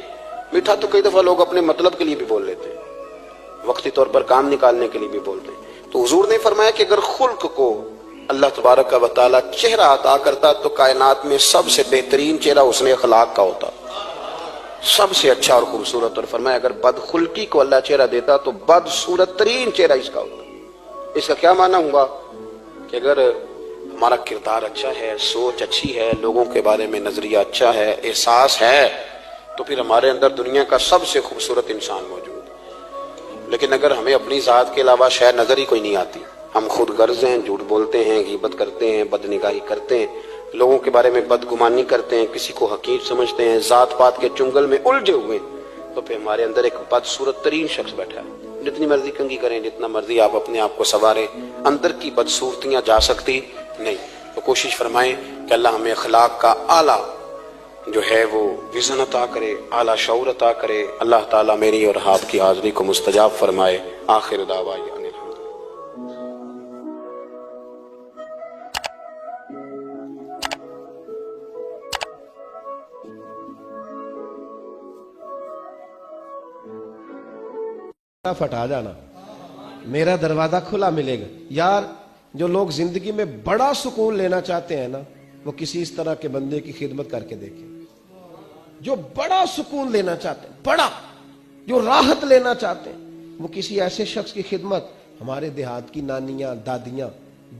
میٹھا تو کئی دفعہ لوگ اپنے مطلب کے لیے بھی بول لیتے ہیں، وقتی طور پر کام نکالنے کے لیے بھی بولتے ہیں۔ تو حضور نے فرمایا کہ اگر خلق کو اللہ تبارک و تعالی چہرہ عطا کرتا تو کائنات میں سب سے بہترین چہرہ حسن اخلاق کا ہوتا، سب سے اچھا اور خوبصورت۔ اور فرمایا اگر بدخلقی کو اللہ چہرہ دیتا تو بدصورت ترین چہرہ اس کا ہوتا۔ اس کا کیا معنی ہوا کہ اگر ہمارا کردار اچھا ہے، سوچ اچھی ہے، لوگوں کے بارے میں نظریہ اچھا ہے، احساس ہے، تو پھر ہمارے اندر دنیا کا سب سے خوبصورت انسان موجود ہے۔ لیکن اگر ہمیں اپنی ذات کے علاوہ شاید نظر ہی کوئی نہیں آتی، ہم خود غرض ہیں، جھوٹ بولتے ہیں، غیبت کرتے ہیں، بدنگاہی کرتے ہیں، لوگوں کے بارے میں بدگمانی کرتے ہیں، کسی کو حقیر سمجھتے ہیں، ذات پات کے چنگل میں الجھے ہوئے، تو پھر ہمارے اندر ایک بدصورت ترین شخص بیٹھا ہے۔ جتنی مرضی کنگھی کریں، جتنا مرضی آپ اپنے آپ کو سنواریں، اندر کی بدصورتیاں جا سکتی نہیں۔ تو کوشش فرمائیں کہ اللہ ہمیں اخلاق کا اعلیٰ جو ہے وہ وژن عطا کرے، اعلیٰ شعور عطا کرے۔ اللہ تعالیٰ میری اور آپ کی حاضری کو مستجاب فرمائے۔ آخر دعوانا پھٹا جانا، میرا دروازہ کھلا ملے گا۔ یار جو لوگ زندگی میں بڑا سکون لینا چاہتے ہیں نا، وہ کسی اس طرح کے بندے کی خدمت کر کے دیکھیں۔ جو بڑا سکون لینا چاہتے ہیں، بڑا جو راحت لینا چاہتے ہیں، وہ کسی ایسے شخص کی خدمت۔ ہمارے دیہات کی نانیاں دادیاں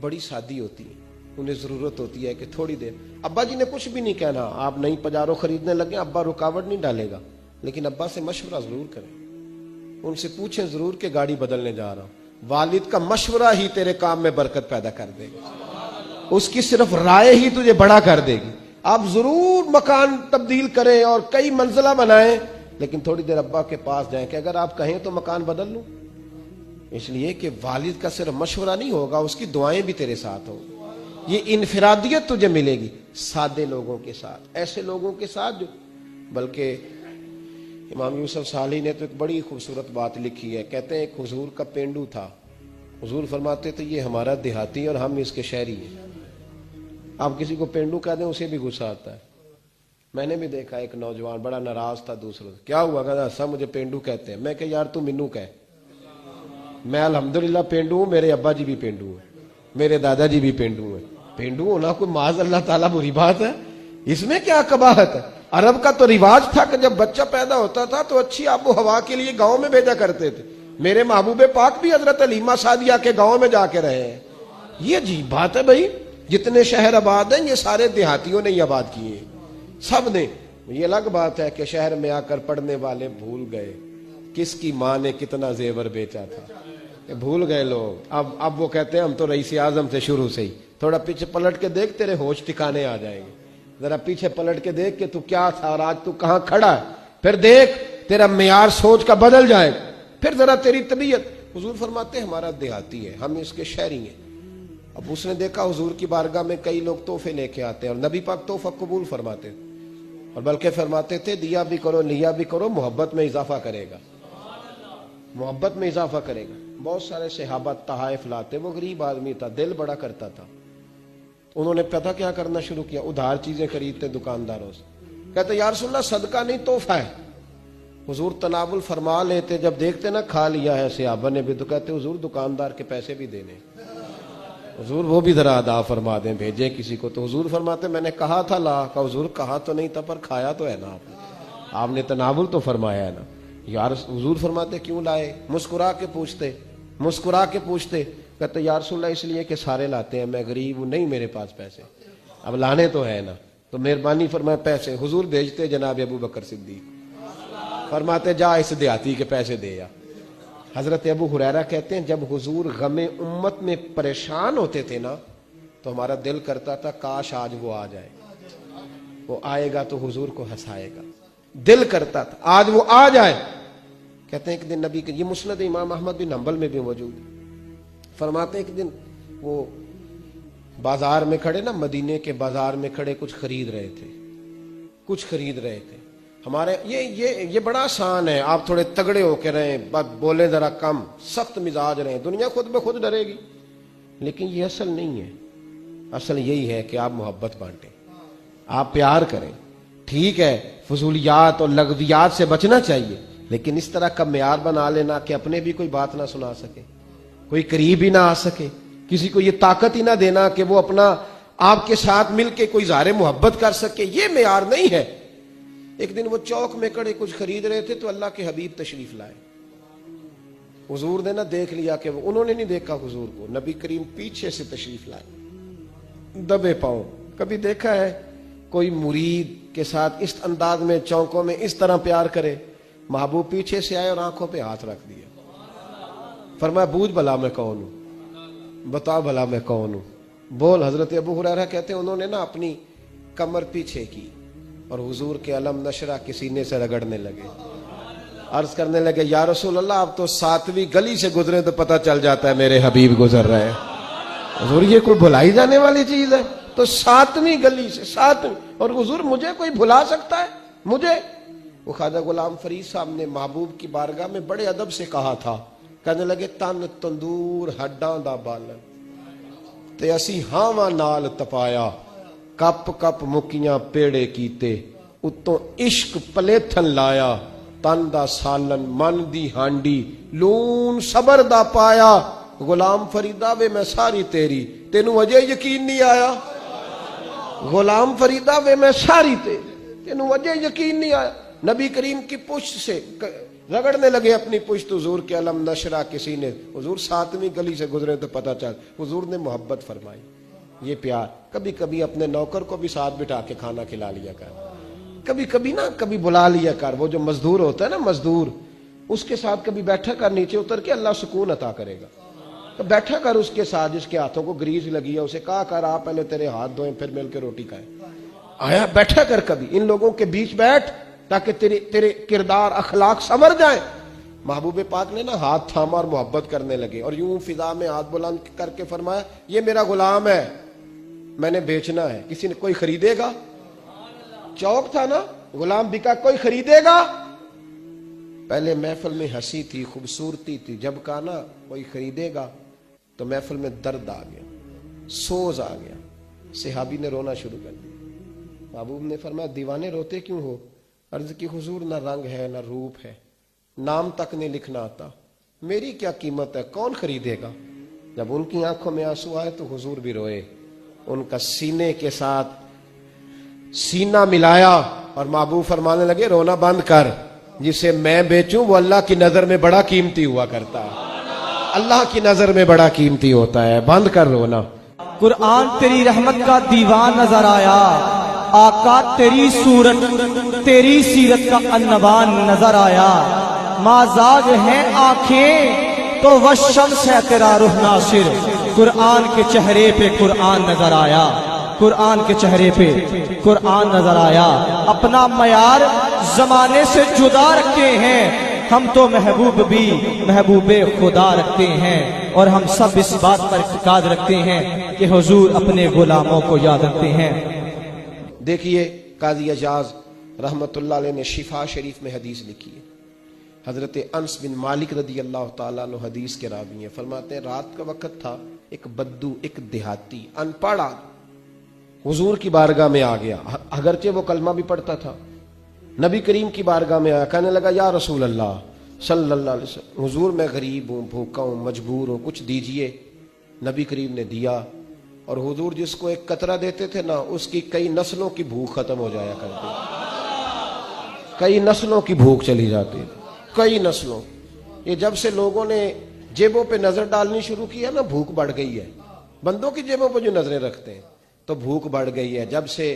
بڑی سادی ہوتی ہیں، انہیں ضرورت ہوتی ہے کہ تھوڑی دیر، ابا جی نے کچھ بھی نہیں کہنا، آپ نئی پجارو خریدنے لگے، ابا رکاوٹ نہیں ڈالے گا، لیکن ابا سے مشورہ ضرور کریں، ان سے پوچھیں ضرور کہ گاڑی بدلنے جا رہا ہوں۔ والد کا مشورہ ہی تیرے کام میں برکت پیدا کر دے گا، اس کی صرف رائے ہی تجھے بڑا کر دے گی۔ آپ ضرور مکان تبدیل کریں اور کئی منزلہ بنائیں، لیکن تھوڑی دیر ابا کے پاس جائیں کہ اگر آپ کہیں تو مکان بدل لوں، اس لیے کہ والد کا صرف مشورہ نہیں ہوگا، اس کی دعائیں بھی تیرے ساتھ ہوں۔ یہ انفرادیت تجھے ملے گی سادے لوگوں کے ساتھ، ایسے لوگوں کے ساتھ جو، بلکہ امام یوسف صالح نے تو ایک بڑی خوبصورت بات لکھی ہے، کہتے ہیں ایک حضور کا پینڈو تھا، حضور فرماتے تھے یہ ہمارا دیہاتی اور ہم اس کے شہری ہیں۔ آپ کسی کو پینڈو کہہ دیں اسے بھی غصہ آتا ہے۔ میں نے بھی دیکھا ایک نوجوان بڑا ناراض تھا دوسروں سے، کیا ہوا؟ کہتا سب مجھے پینڈو کہتے ہیں۔ میں کہ یار تو منو کہہ، میں الحمدللہ پینڈو ہوں، میرے ابا جی بھی پینڈو ہیں، میرے دادا جی بھی پینڈو ہیں۔ پینڈو ہونا کوئی معاذ اللہ تعالیٰ بری بات ہے؟ اس میں کیا قباحت ہے؟ عرب کا تو رواج تھا کہ جب بچہ پیدا ہوتا تھا تو اچھی آب و ہوا کے لیے گاؤں میں بھیجا کرتے تھے۔ میرے محبوب پاک بھی حضرت حلیمہ سعدیہ کے گاؤں میں جا کے رہے ہیں۔ یہ عجیب بات ہے بھائی، جتنے شہر آباد ہیں یہ سارے دیہاتیوں نے ہی آباد کیے ہیں، سب نے۔ یہ الگ بات ہے کہ شہر میں آ کر پڑھنے والے بھول گئے کس کی ماں نے کتنا زیور بیچا تھا، بھول گئے لوگ۔ اب وہ کہتے ہیں ہم تو رئیس اعظم سے شروع سے ہی۔ تھوڑا پیچھے پلٹ کے دیکھ، تیرے ہوش ٹھکانے آ جائیں گے۔ ذرا پیچھے پلٹ کے دیکھ کہ تو کیا تھا اور آج تو کہاں کھڑا ہے، پھر دیکھ تیرا معیار سوچ کا بدل جائے، پھر ذرا تیری طبیعت۔ حضور فرماتے ہیں ہمارا دیہاتی ہے، ہم اس کے شہری ہیں۔ اب اس نے دیکھا حضور کی بارگاہ میں کئی لوگ تحفے لے کے آتے ہیں، اور نبی پاک تحفہ قبول فرماتے ہیں، اور بلکہ فرماتے تھے دیا بھی کرو لیا بھی کرو، محبت میں اضافہ کرے گا، محبت میں اضافہ کرے گا۔ بہت سارے صحابہ تحائف لاتے، وہ غریب آدمی تھا، دل بڑا کرتا تھا، انہوں نے پتہ کیا کرنا شروع کیا، ادھار چیزیں خریدتے دکانداروں سے، کہتے یا رسول اللہ صدقہ نہیں تحفہ ہے۔ حضور تناول فرما لیتے، جب دیکھتے نا کھا لیا ہے صحابہ نے بھی، تو کہتے حضور دکاندار کے پیسے بھی دینے، حضور وہ بھی ذرا ادا فرما دیں، بھیجیں کسی کو۔ تو حضور فرماتے میں نے کہا تھا لا، کہ حضور کہا تو نہیں تھا پر کھایا تو ہے نا، آپ نے تناول تو فرمایا ہے نا۔ یار حضور فرماتے کیوں لائے؟ مسکرا کے پوچھتے، مسکرا کے پوچھتے، کہتے یا رسول اللہ اس لیے کہ سارے لاتے ہیں، میں غریب ہوں، نہیں میرے پاس پیسے، اب لانے تو ہے نا۔ تو مہربانی فرمائے پیسے حضور بھیجتے جناب ابو بکر صدیق, فرماتے جا اس دیہاتی کے پیسے دے یا. حضرت ابو ہریرہ کہتے ہیں جب حضور غم امت میں پریشان ہوتے تھے نا تو ہمارا دل کرتا تھا کاش آج وہ آ جائے, وہ آئے گا تو حضور کو ہنسائے گا. دل کرتا تھا آج وہ آ جائے. کہتے ہیں ایک دن نبی کے, یہ مسند امام احمد بن حنبل میں بھی موجود ہے, فرماتے ہیں ایک دن وہ بازار میں کھڑے نا, مدینے کے بازار میں کھڑے کچھ خرید رہے تھے. ہمارے یہ بڑا آسان ہے, آپ تھوڑے تگڑے ہو کے رہیں, بولیں ذرا کم, سخت مزاج رہیں, دنیا خود بخود ڈرے گی. لیکن یہ اصل نہیں ہے. اصل یہی ہے کہ آپ محبت بانٹیں, آپ پیار کریں. ٹھیک ہے فضولیات اور لغویات سے بچنا چاہیے, لیکن اس طرح کا معیار بنا لینا کہ اپنے بھی کوئی بات نہ سنا سکے, کوئی قریب ہی نہ آ سکے, کسی کو یہ طاقت ہی نہ دینا کہ وہ اپنا آپ کے ساتھ مل کے کوئی اظہار محبت کر سکے, یہ معیار نہیں ہے. ایک دن وہ چوک میں کھڑے کچھ خرید رہے تھے تو اللہ کے حبیب تشریف لائے. حضور نے نہ دیکھ لیا کہ انہوں نے نہیں دیکھا حضور کو, نبی کریم پیچھے سے تشریف لائے دبے پاؤں. کبھی دیکھا ہے کوئی مرید کے ساتھ اس انداز میں چوکوں میں اس طرح پیار کرے؟ محبوب پیچھے سے آئے اور آنکھوں پہ ہاتھ رکھ دیا, فرمایا بوجھ بھلا میں کون ہوں, بتا بھلا میں کون ہوں, بول. حضرت ابو ہریرہ کہتے ہیں انہوں نے نا اپنی کمر پیچھے کی اور حضور کے علم نشرہ کے سینے سے رگڑنے لگے, عرض کرنے لگے یا رسول اللہ آپ تو 7ویں گلی سے گزرے تو پتہ چل جاتا ہے میرے حبیب گزر رہے ہیں. حضور یہ کوئی بھلائی جانے والی چیز ہے؟ تو 7ویں گلی سے 7ویں, اور حضور مجھے کوئی بھلا سکتا ہے؟ مجھے وہ خواجہ غلام فرید صاحب نے محبوب کی بارگاہ میں بڑے ادب سے کہا تھا, کہنے لگے تن تندور ہڈاں دا بالن تے اسی ہاواں نال تپایا, کپ کپ مکیاں پیڑے کیتے اتوں عشق پلیتھن لایا, تن دا سالن من دی ہانڈی لون صبر دا پایا. غلام فریدہ وے میں ساری تیری, تینوں اجے یقین نہیں آیا؟ غلام فریدہ وے میں ساری تیری, تینوں اجے یقین نہیں آیا؟ نبی کریم کی پشت سے رگڑنے لگے اپنی پشت حضور کے علم نشرہ کے سینے. حضور 7ویں گلی سے گزرے تو پتہ چل. حضور نے محبت فرمائی, یہ پیار. کبھی کبھی اپنے نوکر کو بھی ساتھ بٹھا کے کھانا کھلا لیا کر, کبھی کبھی نا کبھی بلا لیا کر. وہ جو مزدور ہوتا ہے نا مزدور, اس کے ساتھ کبھی بیٹھا کر, نیچے اتر کے اللہ سکون عطا کرے گا. تو بیٹھا کر اس کے ساتھ, جس کے ہاتھوں کو گریز لگی ہے اسے کہا کر آپ پہلے تیرے ہاتھ دھوئیں پھر مل کے روٹی کھائیں. آیا بیٹھا کر کبھی ان لوگوں کے بیچ بیٹھ تاکہ تیرے کردار اخلاق سنور جائیں. محبوب پاک نے نا ہاتھ تھاما اور محبت کرنے لگے اور یوں فضا میں ہاتھ بلند کر کے فرمایا یہ میرا غلام ہے, میں نے بیچنا ہے, کسی نے کوئی خریدے گا؟ چوک تھا نا, غلام بکا, کوئی خریدے گا؟ پہلے محفل میں ہنسی تھی, خوبصورتی تھی, جب کہا نا کوئی خریدے گا تو محفل میں درد آ گیا, سوز آ گیا. صحابی نے رونا شروع کر دیا. محبوب نے فرمایا دیوانے روتے کیوں ہو؟ عرض کی حضور نہ رنگ ہے نہ روپ ہے, نام تک نہیں لکھنا آتا, میری کیا قیمت ہے, کون خریدے گا؟ جب ان کی آنکھوں میں آنسو آئے تو حضور بھی روئے. ان کا سینے کے ساتھ سینہ ملایا اور محبوب فرمانے لگے رونا بند کر, جسے میں بیچوں وہ اللہ کی نظر میں بڑا قیمتی ہوا کرتا ہے, اللہ کی نظر میں بڑا قیمتی ہوتا ہے, بند کر رونا. قرآن تیری رحمت کا دیوان نظر آیا, آقا تیری صورت تیری سیرت کا انوان نظر آیا. مازاج ہیں آنکھیں تو وہ شمس ہے تیرا روح ناصر, قرآن کے چہرے پہ قرآن نظر آیا, قرآن کے چہرے پہ قرآن نظر آیا. اپنا معیار زمانے سے جدا رکھتے ہیں ہم, تو محبوب بھی محبوب خدا رکھتے ہیں, اور ہم سب اس بات پر اعتقاد رکھتے ہیں کہ حضور اپنے غلاموں کو یاد رکھتے ہیں. دیکھیے قاضی اجاز رحمت اللہ علیہ نے شفا شریف میں حدیث لکھی ہے. حضرت انس بن مالک رضی اللہ تعالیٰ عنہ حدیث کے راوی ہیں. فرماتے ہیں رات کا وقت تھا, ایک بدو, ایک دیہاتی, ان پڑھ حضور کی بارگاہ میں آ گیا, اگرچہ وہ کلمہ بھی پڑھتا تھا. نبی کریم کی بارگاہ میں آیا, کہنے لگا یا رسول اللہ صلی اللہ علیہ وسلم, حضور میں غریب ہوں, بھوکا ہوں, مجبور ہوں, کچھ دیجئے. نبی کریم نے دیا, اور حضور جس کو ایک قطرہ دیتے تھے نا اس کی کئی نسلوں کی بھوک ختم ہو جایا کرتی, کئی نسلوں کی بھوک چلی جاتی, کئی نسلوں. یہ جب سے لوگوں نے جیبوں پہ نظر ڈالنی شروع کی ہے نا, بھوک بڑھ گئی ہے. بندوں کی جیبوں پہ جو نظریں رکھتے ہیں تو بھوک بڑھ گئی ہے. جب سے